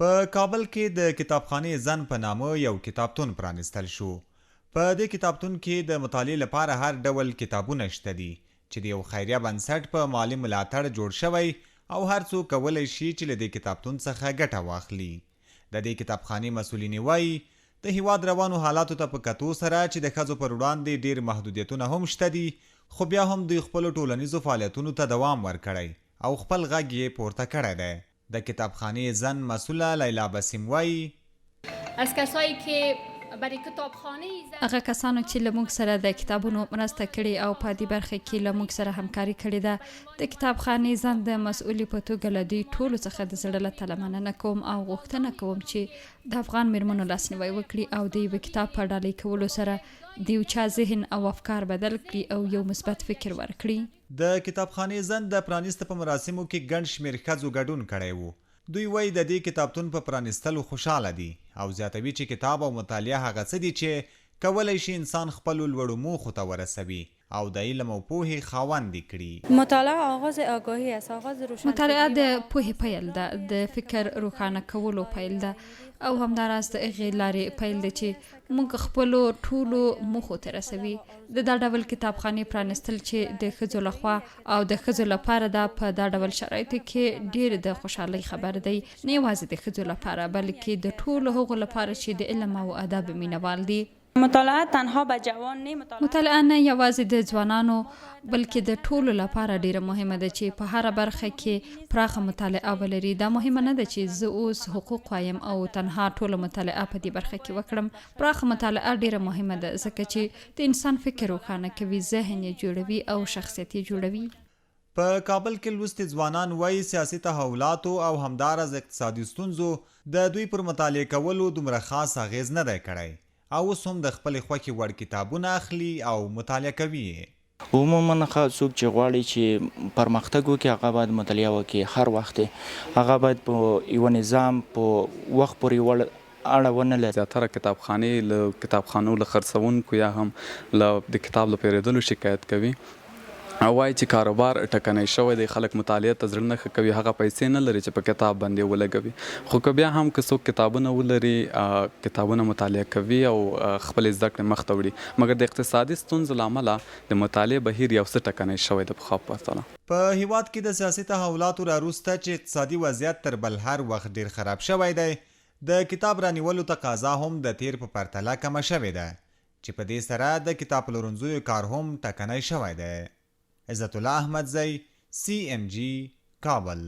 په کابل کې د کتابخانې زن په نامه یو کتابتون پرانستل شو. په دې کتابتون کې د مطالعې لپاره هر ډول کتابونه شته دي چې د یو خیریه بنسټ په مالي ملاتړ جوړ شوی او هر څوک کولی شي چې له دې کتابتون څخه ګټه واخلي. د دې کتابخانې مسؤلین وایي د هیواد روانو حالاتو ته په کتو سره چې د ښځو پر وړاندې ډیر محدودیتونه هم شته دي، خو بیا هم دوی خپلو ټولنیزو فعالیتونو ته دوام ورکړی او خپل غږ یې پورته کړی دی. د کتابخانې زن مسئوله لیلا بسیم وایي از کسایی که برای کتابخانه هغه کسانو چې له موږ سره د کتابونو مرسته کړې او په دې برخه کې له موږ سره همکاري کړې ده، د کتابخانې زن د مسؤلې په توګه له دوی ټولو څخه د زړه له تله مننه کوم او غوښتنه کوم چې د افغان میرمنو لاسنیوی وکړي او د یوه کتاب په ډالۍ کولو سره د یو چا ذهن او افکار بدل کړي او یو مثبت فکر ورکړي. د کتابخانې زن د پرانیسته په مراسمو کې ګڼ شمېر ښځو ګډون کړی و. دوی وایي د دې کتابتون په پرانیستلو خوشحاله دي او زیاتوي چې کتاب او مطالعه هغه څه دي چې کولی شي انسان خپلو لوړو موخو ته ورسوي او د علم او پوهې خاوندې کړي. مطالعه آغاز آگاهی است، آغاز روشن. مطالعه د پوهې پیل ده، د فکر روښانه کولو پیل ده او همداراز د هغې لارې پیل دی چې موږ خپلو ټولو موخو ته رسوي. د دا ډول کتابخانې پرانستل چې د ښځو لخوا او د ښځو لپاره ده په دا ډول شرایطو کې ډېر د خوشحالۍ خبر دی، نه یوازې د ښځو لپاره بلکې د ټولو هغو لپاره چې د علم او ادب مینوال دي. مطالعه تنها به جوان نه، مطالعه نه یوازې د ځوانانو بلکې د ټولو لپاره ډیره مهمه ده چې په هر برخه کې پراخه مطالعه ولري. دا مهمه نه ده چې زه اوس حقوق وایم او تنها ټوله مطالعه په دې برخه کې وکړم. پراخه مطالعه ډیره مهمه ده ځکه چې د انسان فکر روښانه کوي، ذهن یې جوړوي او شخصیت یې جوړوي. په کابل کې لوستي ځوانان وایي سیاسي تحولاتو او همداراز اقتصادي ستونزو د دوی پر مطالعه کولو دومره خاص اغیز نه دی کړی او اوس هم د خپلې خوښې وړ کتابونه اخلي او مطالعه کوي. عموما څوک چې غواړي چې پرمختګ وکړي هغه باید مطالعه وکړي، هر وخت هغه باید په یو نظام په وخت پورې اړه ونه لري. زیاتره کتابخانې له کتابخانو له خرڅونکو یا هم له د کتاب له پیرودلو شکایت کوي او وایي چې کاروبار ټکنی شوی دی، خلک مطالعه ته زړه نه ښه کوي، هغه پیسې نه لري چې په کتاب باندې ولګوي. خو که بیا هم که څوک کتابونه ولري کتابونه مطالعه کوي او خپلې زده کړې مخ ته وړي، مګر د اقتصادي ستونزو له امله د مطالعې بهیر یو څه ټکنی شوی د پخوا په پرتله. په هیواد کې د سیاسي تحولاتو راوروسته چې اقتصادي وضعیت تر بل هر وخت ډیر خراب شوی دی، د کتاب رانیولو تقاضا هم د تیر په پرتله کمه شوې ده چې په دې سره د کتاب پلورنځیو کار هم ټکنی شوی دی. عزت الله احمدزی، CMG، کابل.